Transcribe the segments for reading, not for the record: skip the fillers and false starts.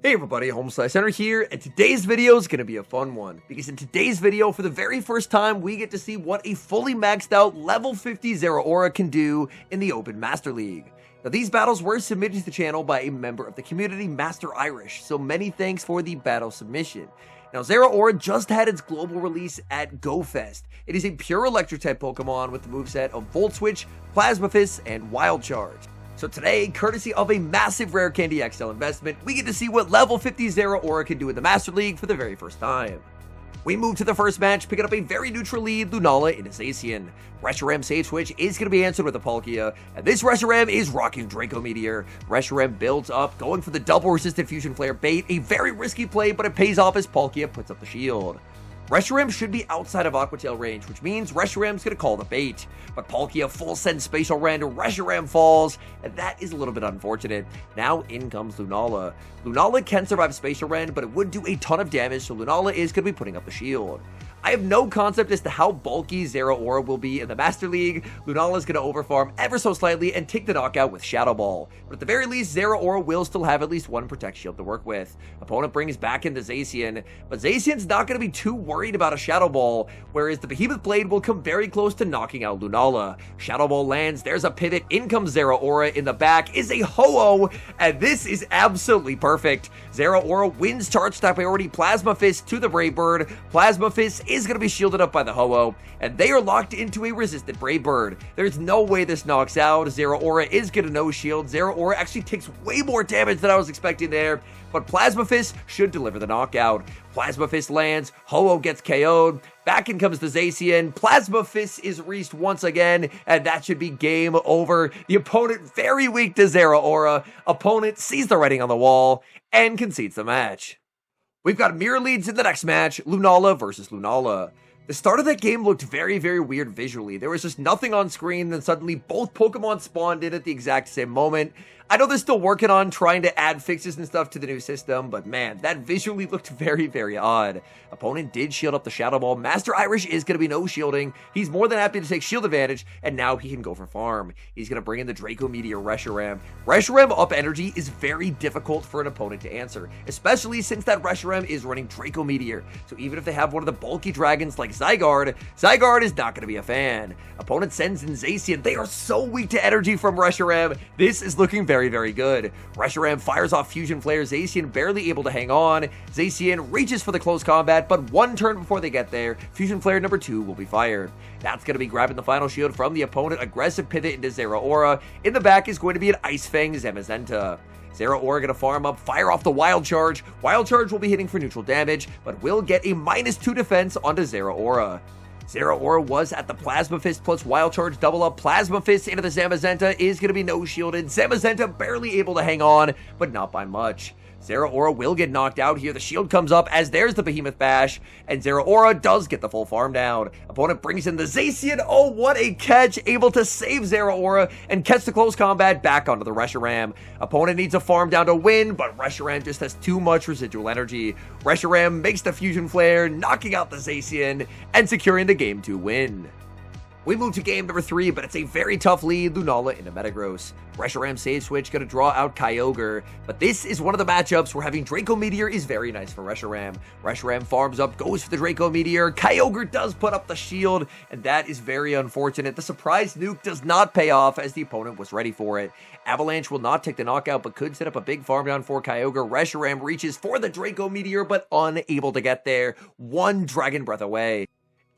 Hey everybody, HomeSliceHenry here, and today's video is going to be a fun one, because in today's video, for the very first time, we get to see what a fully maxed out level 50 Zeraora can do in the Open Master League. Now, these battles were submitted to the channel by a member of the community, Master Irish, so many thanks for the battle submission. Now, Zeraora just had its global release at GoFest. It is a pure electric type Pokemon with the moveset of Volt Switch, Plasma Fist, and Wild Charge. So today, courtesy of a massive Rare Candy XL investment, we get to see what level 50 Zeraora can do in the Master League for the very first time. We move to the first match, picking up a very neutral lead, Lunala into Zacian. Reshiram save switch is going to be answered with a Palkia, and this Reshiram is rocking Draco Meteor. Reshiram builds up, going for the double resistant Fusion Flare bait, a very risky play, but it pays off as Palkia puts up the shield. Reshiram should be outside of Aqua Tail range, which means Reshiram's going to call the bait. But Palkia full send Spatial Rend, Reshiram falls, and that is a little bit unfortunate. Now in comes Lunala. Lunala can survive Spatial Rend, but it would do a ton of damage, so Lunala is going to be putting up the shield. I have no concept as to how bulky Zeraora will be in the Master League. Lunala is going to overfarm ever so slightly and take the knockout with Shadow Ball. But at the very least, Zeraora will still have at least one Protect Shield to work with. Opponent brings back into Zacian, but Zacian's not going to be too worried about a Shadow Ball, whereas the Behemoth Blade will come very close to knocking out Lunala. Shadow Ball lands, there's a pivot, in comes Zeraora, in the back is a Ho-Oh, and this is absolutely perfect. Zeraora wins Charge Type Priority Plasma Fist to the Brave Bird. Plasma Fist is going to be shielded up by the Ho-Oh, and they are locked into a resistant Brave Bird. There's no way this knocks out. Zeraora is going to no shield. Zeraora actually takes way more damage than I was expecting there, but Plasma Fist should deliver the knockout. Plasma Fist lands, Ho-Oh gets KO'd, back in comes the Zacian, Plasma Fist is reached once again, and that should be game over. The opponent very weak to Zeraora. Opponent sees the writing on the wall and concedes the match. We've got mirror leads in the next match, Lunala versus Lunala. The start of that game looked very, very weird visually. There was just nothing on screen, then suddenly both Pokemon spawned in at the exact same moment. I know they're still working on trying to add fixes and stuff to the new system, but man, that visually looked very, very odd. Opponent did shield up the Shadow Ball. Master Irish is going to be no shielding. He's more than happy to take shield advantage, and now he can go for farm. He's going to bring in the Draco Meteor Reshiram. Reshiram up energy is very difficult for an opponent to answer, especially since that Reshiram is running Draco Meteor. So even if they have one of the bulky dragons like Zygarde is not going to be a fan. Opponent sends in Zacian. They are so weak to energy from Reshiram. This is looking very, very good. Reshiram fires off Fusion Flare. Zacian barely able to hang on. Zacian reaches for the close combat, but one turn before they get there, Fusion Flare number 2 will be fired. That's going to be grabbing the final shield from the opponent. Aggressive pivot into Zeraora. In the back is going to be an Ice Fang Zamazenta. Zeraora going to farm up, fire off the Wild Charge. Wild Charge will be hitting for neutral damage, but will get a -2 defense onto Zeraora. Zeraora was at the Plasma Fist plus Wild Charge double up. Plasma Fist into the Zamazenta is going to be no shielded. Zamazenta barely able to hang on, but not by much. Zeraora will get knocked out here. The shield comes up as there's the Behemoth Bash, and Zeraora does get the full farm down. Opponent brings in the Zacian. Oh, what a catch! Able to save Zeraora and catch the close combat back onto the Reshiram. Opponent needs a farm down to win, but Reshiram just has too much residual energy. Reshiram makes the Fusion Flare, knocking out the Zacian and securing the Game 2 win. We move to game number 3, but it's a very tough lead, Lunala into Metagross. Reshiram save switch, going to draw out Kyogre, but this is one of the matchups where having Draco Meteor is very nice for Reshiram. Reshiram farms up, goes for the Draco Meteor. Kyogre does put up the shield, and that is very unfortunate. The surprise nuke does not pay off as the opponent was ready for it. Avalanche will not take the knockout, but could set up a big farm down for Kyogre. Reshiram reaches for the Draco Meteor, but unable to get there. One Dragon Breath away.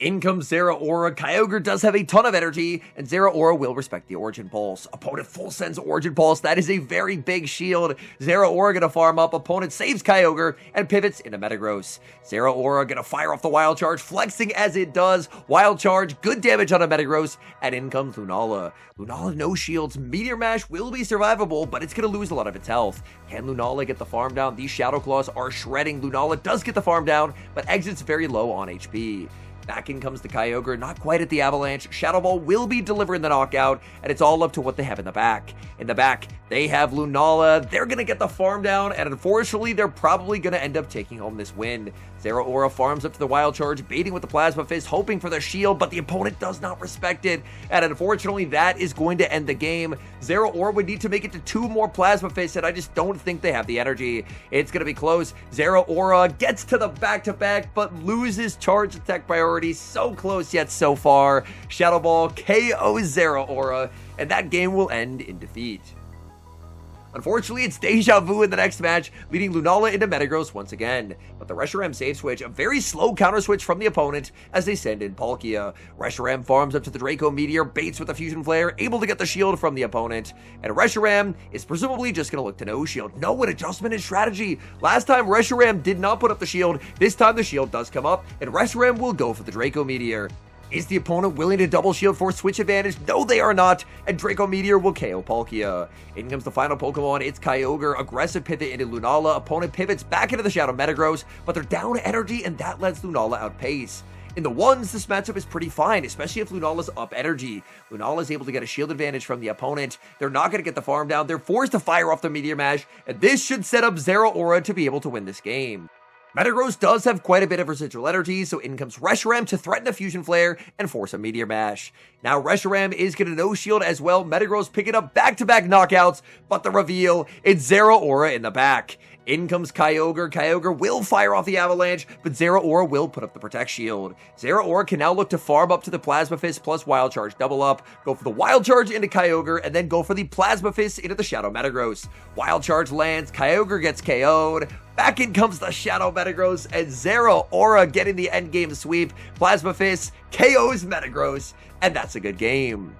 In comes Zeraora. Kyogre does have a ton of energy, and Zeraora will respect the Origin Pulse. Opponent full sends Origin Pulse. That is a very big shield. Zeraora gonna farm up. Opponent saves Kyogre and pivots into Metagross. Zeraora gonna fire off the Wild Charge, flexing as it does. Wild Charge, good damage on a Metagross, and in comes Lunala. Lunala no shields. Meteor Mash will be survivable, but it's gonna lose a lot of its health. Can Lunala get the farm down? These Shadow Claws are shredding. Lunala does get the farm down, but exits very low on HP. Back in comes the Kyogre, not quite at the Avalanche. Shadow Ball will be delivering the knockout, and it's all up to what they have in the back. In the back, they have Lunala. They're going to get the farm down, and unfortunately, they're probably going to end up taking home this win. Zeraora farms up to the Wild Charge, baiting with the Plasma Fist, hoping for the shield, but the opponent does not respect it, and unfortunately, that is going to end the game. Zeraora would need to make it to 2 more Plasma Fists, and I just don't think they have the energy. It's going to be close. Zeraora gets to the back-to-back, but loses charge attack priority. So close yet so far. Shadow Ball KOs Zeraora, and that game will end in defeat. Unfortunately, it's Deja Vu in the next match, leading Lunala into Metagross once again. But the Reshiram save switch, a very slow counter switch from the opponent as they send in Palkia. Reshiram farms up to the Draco Meteor, baits with a Fusion Flare, able to get the shield from the opponent. And Reshiram is presumably just going to look to no shield. No, an adjustment in strategy. Last time Reshiram did not put up the shield. This time the shield does come up, and Reshiram will go for the Draco Meteor. Is the opponent willing to double shield for switch advantage? No, they are not, and Draco Meteor will KO Palkia. In comes the final Pokemon, it's Kyogre. Aggressive pivot into Lunala. Opponent pivots back into the Shadow Metagross, but they're down energy, and that lets Lunala outpace. In the ones, this matchup is pretty fine, especially if Lunala's up energy. Lunala is able to get a shield advantage from the opponent. They're not going to get the farm down. They're forced to fire off the Meteor Mash, and this should set up Zeraora to be able to win this game. Metagross does have quite a bit of residual energy, so in comes Reshiram to threaten a Fusion Flare and force a Meteor Mash. Now Reshiram is going to no-shield as well, Metagross picking up back-to-back knockouts, but the reveal, it's Zeraora in the back. In comes Kyogre. Kyogre will fire off the Avalanche, but Zeraora will put up the Protect Shield. Zeraora can now look to farm up to the Plasma Fist plus Wild Charge double up, go for the Wild Charge into Kyogre, and then go for the Plasma Fist into the Shadow Metagross. Wild Charge lands, Kyogre gets KO'd. Back in comes the Shadow Metagross, and Zeraora getting the endgame sweep. Plasma Fist KOs Metagross, and that's a good game.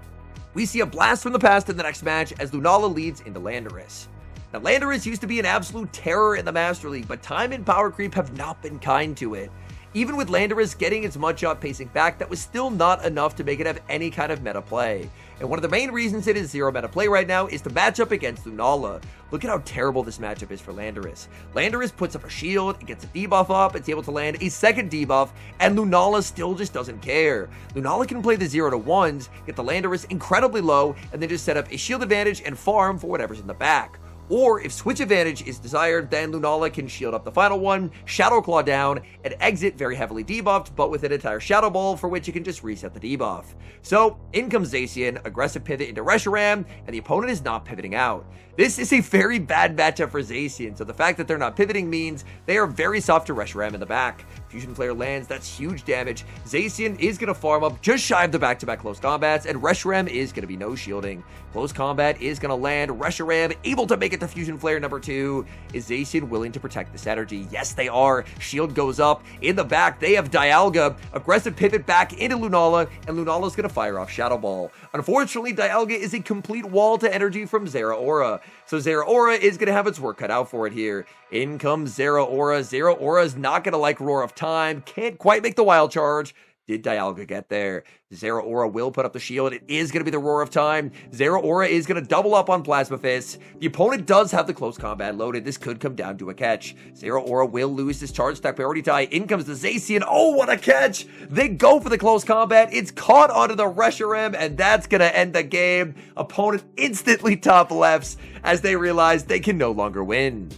We see a blast from the past in the next match as Lunala leads into Landorus. Now, Landorus used to be an absolute terror in the Master League, but time and power creep have not been kind to it. Even with Landorus getting its Mudshot pacing back, that was still not enough to make it have any kind of meta play. And one of the main reasons it is zero meta play right now is the matchup against Lunala. Look at how terrible this matchup is for Landorus. Landorus puts up a shield, it gets a debuff up, it's able to land a second debuff, and Lunala still just doesn't care. Lunala can play the 0-1s, get the Landorus incredibly low, and then just set up a shield advantage and farm for whatever's in the back. Or if switch advantage is desired, then Lunala can shield up the final one, Shadow Claw down, and exit very heavily debuffed, but with an entire Shadow Ball for which you can just reset the debuff. So, in comes Zacian, aggressive pivot into Reshiram, and the opponent is not pivoting out. This is a very bad matchup for Zacian, so the fact that they're not pivoting means they are very soft to Reshiram in the back. Fusion Flare lands, that's huge damage. Zacian is going to farm up just shy of the back-to-back close combats, and Reshiram is going to be no shielding. Close combat is going to land. Reshiram able to make it to Fusion Flare number 2. Is Zacian willing to protect this energy? Yes, they are. Shield goes up. In the back, they have Dialga. Aggressive pivot back into Lunala, and Lunala's going to fire off Shadow Ball. Unfortunately, Dialga is a complete wall to energy from Zeraora. So Zeraora is going to have its work cut out for it here. In comes Zeraora. Zeraora is not going to like Roar of Time. Can't quite make the Wild Charge. Did Dialga get there? Zeraora will put up the shield. It is going to be the Roar of Time. Zeraora is going to double up on Plasma Fist. The opponent does have the close combat loaded. This could come down to a catch. Zeraora will lose this charge stack priority tie. In comes the Zacian. Oh, what a catch! They go for the close combat. It's caught onto the Reshiram, and that's going to end the game. Opponent instantly top lefts as they realize they can no longer win.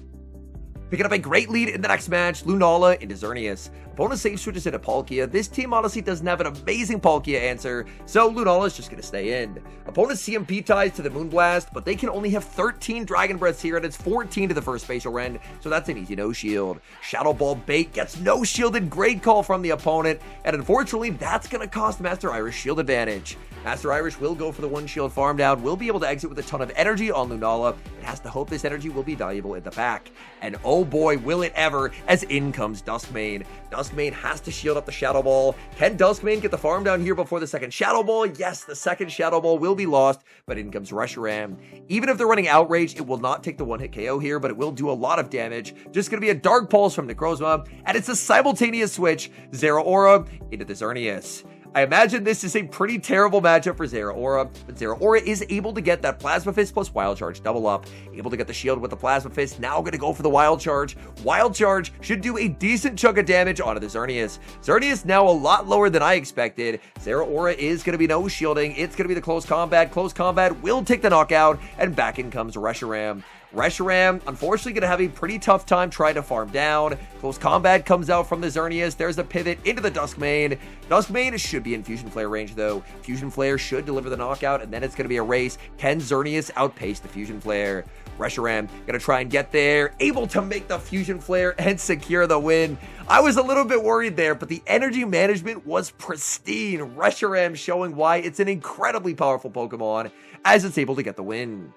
Picking up a great lead in the next match, Lunala into Xerneas. Opponent save switches into Palkia. This team honestly doesn't have an amazing Palkia answer, so Lunala is just going to stay in. Opponent CMP ties to the Moonblast, but they can only have 13 Dragon Breaths here, and it's 14 to the first Spatial Rend, so that's an easy no-shield. Shadow Ball bait gets no-shielded. Great call from the opponent, and unfortunately, that's going to cost Master Irish shield advantage. Master Irish will go for the one-shield farm down, will be able to exit with a ton of energy on Lunala. It has to hope this energy will be valuable in the back. And oh boy, will it ever, as in comes Duskmane. Duskmane has to shield up the Shadow Ball. Can Duskmane get the farm down here before the second Shadow Ball? Yes, the second Shadow Ball will be lost, but in comes Reshiram. Even if they're running Outrage, it will not take the one-hit KO here, but it will do a lot of damage. Just going to be a Dark Pulse from Necrozma, and it's a simultaneous switch, Zeraora into the Xerneas. I imagine this is a pretty terrible matchup for Zeraora, but Zeraora is able to get that Plasma Fist plus Wild Charge double up, able to get the shield with the Plasma Fist, now going to go for the Wild Charge. Wild Charge should do a decent chunk of damage onto the Xerneas. Xerneas now a lot lower than I expected. Zeraora is going to be no shielding, it's going to be the close combat will take the knockout, and back in comes Reshiram. Reshiram, unfortunately, going to have a pretty tough time trying to farm down. Close combat comes out from the Xerneas. There's a pivot into the Duskmane. Duskmane should be in Fusion Flare range, though. Fusion Flare should deliver the knockout, and then it's going to be a race. Can Xerneas outpace the Fusion Flare? Reshiram going to try and get there, able to make the Fusion Flare and secure the win. I was a little bit worried there, but the energy management was pristine. Reshiram showing why it's an incredibly powerful Pokemon as it's able to get the win.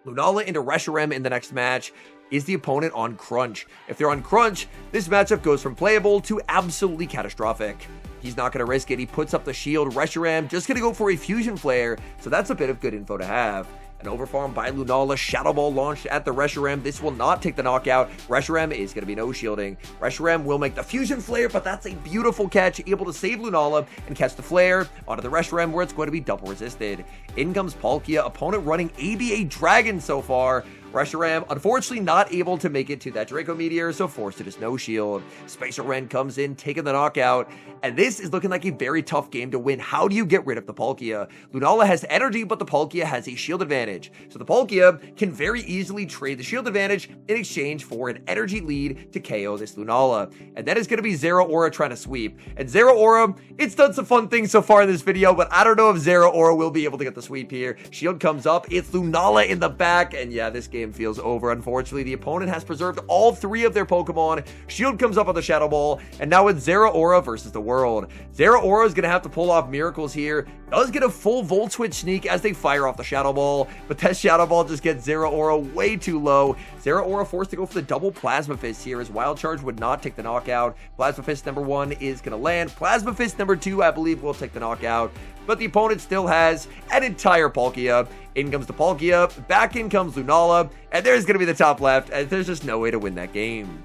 Lunala into Reshiram in the next match. Is the opponent on Crunch? If they're on Crunch, this matchup goes from playable to absolutely catastrophic. He's not going to risk it. He puts up the shield. Reshiram just going to go for a Fusion Flare, so that's a bit of good info to have. An overfarm by Lunala, Shadow Ball launched at the Reshiram. This will not take the knockout. Reshiram is going to be no shielding. Reshiram will make the Fusion Flare, but that's a beautiful catch, able to save Lunala and catch the Flare onto the Reshiram where it's going to be double resisted. In comes Palkia, opponent running ABA Dragon so far. Reshiram, unfortunately not able to make it to that Draco Meteor, so forced to just no shield. Spacer Wren comes in, taking the knockout, and this is looking like a very tough game to win. How do you get rid of the Palkia? Lunala has energy, but the Palkia has a shield advantage. So the Palkia can very easily trade the shield advantage in exchange for an energy lead to KO this Lunala. And that is going to be Zeraora trying to sweep. And Zeraora, it's done some fun things so far in this video, but I don't know if Zeraora will be able to get the sweep here. Shield comes up, it's Lunala in the back, and yeah, this game feels over. Unfortunately, the opponent has preserved all three of their Pokemon. Shield comes up on the Shadow Ball, and now it's Zeraora versus the world. Zeraora is going to have to pull off miracles here. Does get a full Volt Switch sneak as they fire off the Shadow Ball, but that Shadow Ball just gets Zeraora way too low. Zeraora forced to go for the double Plasma Fist here as Wild Charge would not take the knockout. Plasma Fist number 1 is going to land. Plasma Fist number 2, I believe, will take the knockout, but the opponent still has an entire Palkia. In comes the Palkia, back in comes Lunala, and there's going to be the top left, as there's just no way to win that game.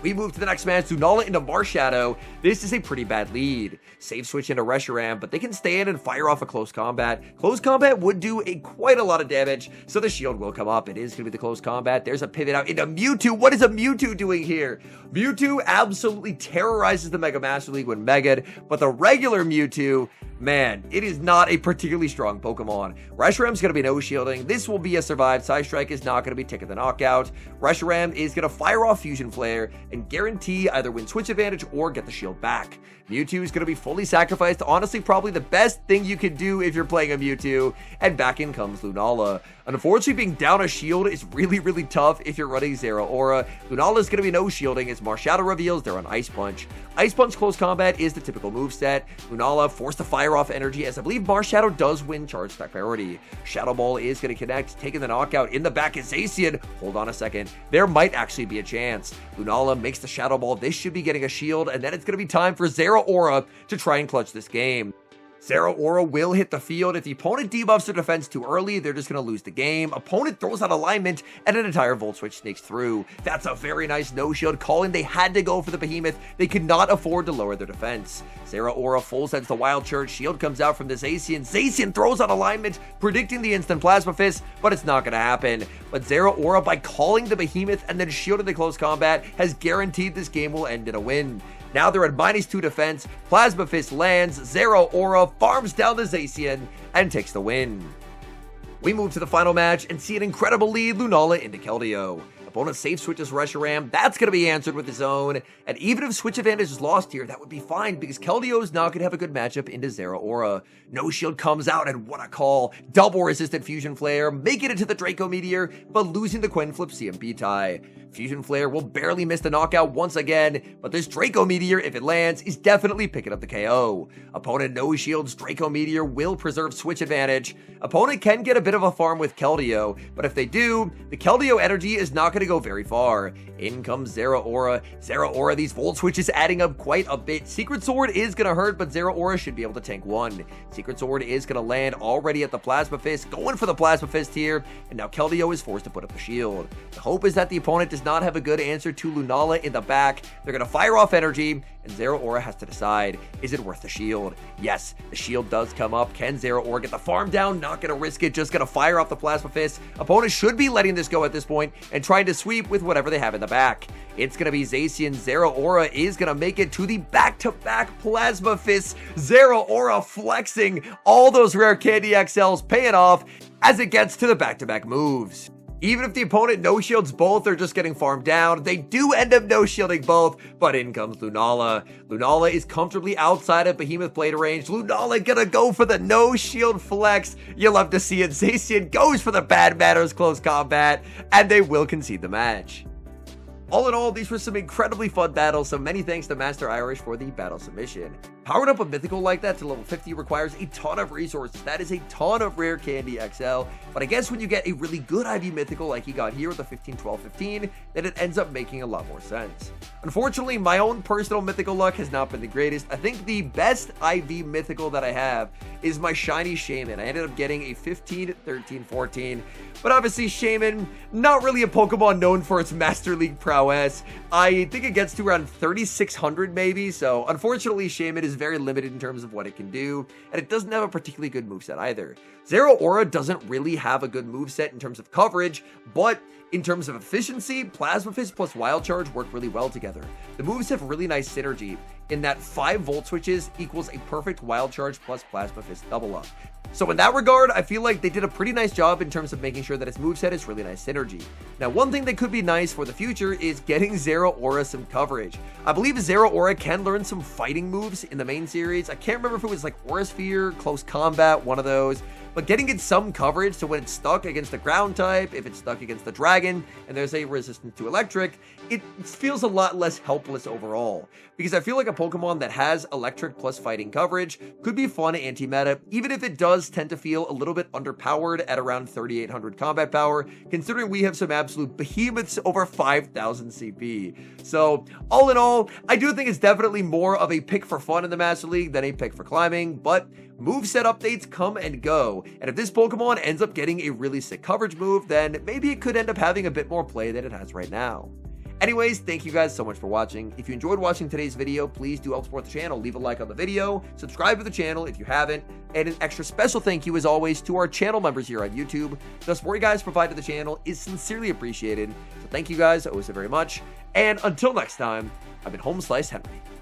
We move to the next match, Lunala into Marshadow. This is a pretty bad lead. Safe switch into Reshiram, but they can stay in and fire off a close combat. Close combat would do quite a lot of damage, so the shield will come up. It is going to be the close combat. There's a pivot out into Mewtwo. What is a Mewtwo doing here? Mewtwo absolutely terrorizes the Mega Master League when Mega'd, but the regular Mewtwo, man, it is not a particularly strong Pokemon. Reshiram's going to be no shielding. This will be a survive. Psystrike is not going to be taking the knockout. Reshiram is going to fire off Fusion Flare and guarantee either win switch advantage or get the shield back. Mewtwo is going to be fully sacrificed. Honestly, probably the best thing you can do if you're playing a Mewtwo. And back in comes Lunala. Unfortunately, being down a shield is really tough if you're running Zeraora. Lunala is going to be no shielding as Marshadow reveals they're on Ice Punch. Ice Punch close combat is the typical moveset. Lunala forced to fire off energy as I believe Marshadow does win charge attack priority. Shadow Ball is going to connect, taking the knockout. In the back is Zacian. Hold on a second. There might actually be a chance. Lunala makes the Shadow Ball. This should be getting a shield, and then it's going to be time for Zeraora to try and clutch this game. Zeraora will hit the field. If the opponent debuffs their defense too early, they're just going to lose the game. Opponent throws out alignment, and an entire Volt Switch sneaks through. That's a very nice no-shield calling. They had to go for the Behemoth. They could not afford to lower their defense. Zeraora full sends the Wild Charge. Shield comes out from the Zacian. Zacian throws out alignment, predicting the instant Plasma Fist, but it's not going to happen. But Zeraora, by calling the Behemoth and then shielding the close combat, has guaranteed this game will end in a win. Now they're at -2 defense. Plasma Fist lands. Zeraora farms down the Zacian and takes the win. We move to the final match and see an incredible lead, Lunala into Keldeo. Opponent safe switches Reshiram. That's going to be answered with his own. And even if switch advantage is lost here, that would be fine because Keldeo is not going to have a good matchup into Zeraora. No shield comes out, and what a call. Double resistant Fusion Flare, making it to the Draco Meteor, but losing the Coin Flip CMB tie. Fusion Flare will barely miss the knockout once again, but this Draco Meteor, if it lands, is definitely picking up the KO. Opponent no shields, Draco Meteor will preserve switch advantage. Opponent can get a bit of a farm with Keldeo, but if they do, the Keldeo energy is not going to go very far. In comes Zeraora. Zeraora, these Volt Switches adding up quite a bit. Secret Sword is going to hurt, but Zeraora should be able to tank one. Secret Sword is going to land already at the Plasma Fist, going for the Plasma Fist here, and now Keldeo is forced to put up the shield. The hope is that the opponent does does not have a good answer to Lunala in the back. They're going to fire off energy, and Zeraora has to decide, is it worth the shield? Yes, the shield does come up. Can Zeraora get the farm down? Not going to risk it, just going to fire off the Plasma Fist. Opponent should be letting this go at this point and trying to sweep with whatever they have in the back. It's going to be Zacian. Zeraora is going to make it to the back-to-back Plasma Fists. Zeraora flexing all those rare candy XLs, paying off as it gets to the back-to-back moves. Even if the opponent no-shields both or just getting farmed down, they do end up no-shielding both, but in comes Lunala. Lunala is comfortably outside of Behemoth Blade range. Lunala gonna go for the no-shield flex. You'll love to see it. Zacian goes for the bad manners close combat, and they will concede the match. All in all, these were some incredibly fun battles, so many thanks to Master Irish for the battle submission. Powering up a mythical like that to level 50 requires a ton of resources. That is a ton of rare candy XL, but I guess when you get a really good IV mythical like he got here with the 15, 12, 15, then it ends up making a lot more sense. Unfortunately, my own personal mythical luck has not been the greatest. I think the best IV mythical that I have is my shiny Shaman. I ended up getting a 15, 13, 14, but obviously Shaman, not really a Pokemon known for its Master League prowess. I think it gets to around 3,600 maybe, so unfortunately Shaman is very limited in terms of what it can do, and it doesn't have a particularly good moveset either. Zeraora doesn't really have a good moveset in terms of coverage, but in terms of efficiency, Plasma Fist plus Wild Charge work really well together. The moves have really nice synergy in that 5 Volt Switches equals a perfect Wild Charge plus Plasma Fist double up. So in that regard, I feel like they did a pretty nice job in terms of making sure that its moveset is really nice synergy. Now, one thing that could be nice for the future is getting Zeraora some coverage. I believe Zeraora can learn some fighting moves in the main series. I can't remember if it was like Aura Sphere, Close Combat, one of those. But getting it some coverage so when it's stuck against the ground type, if it's stuck against the dragon, and there's a resistance to electric, it feels a lot less helpless overall. Because I feel like a Pokemon that has electric plus fighting coverage could be fun anti-meta, even if it does tend to feel a little bit underpowered at around 3,800 combat power, considering we have some absolute behemoths over 5,000 CP. So, all in all, I do think it's definitely more of a pick for fun in the Master League than a pick for climbing, but moveset updates come and go, and if this Pokemon ends up getting a really sick coverage move, then maybe it could end up having a bit more play than it has right now. Anyways, thank you guys so much for watching. If you enjoyed watching today's video, please do help support the channel. Leave a like on the video, subscribe to the channel if you haven't, and an extra special thank you as always to our channel members here on YouTube. The support you guys provide to the channel is sincerely appreciated, so thank you guys so very much, and until next time, I've been HomeSliceHenry.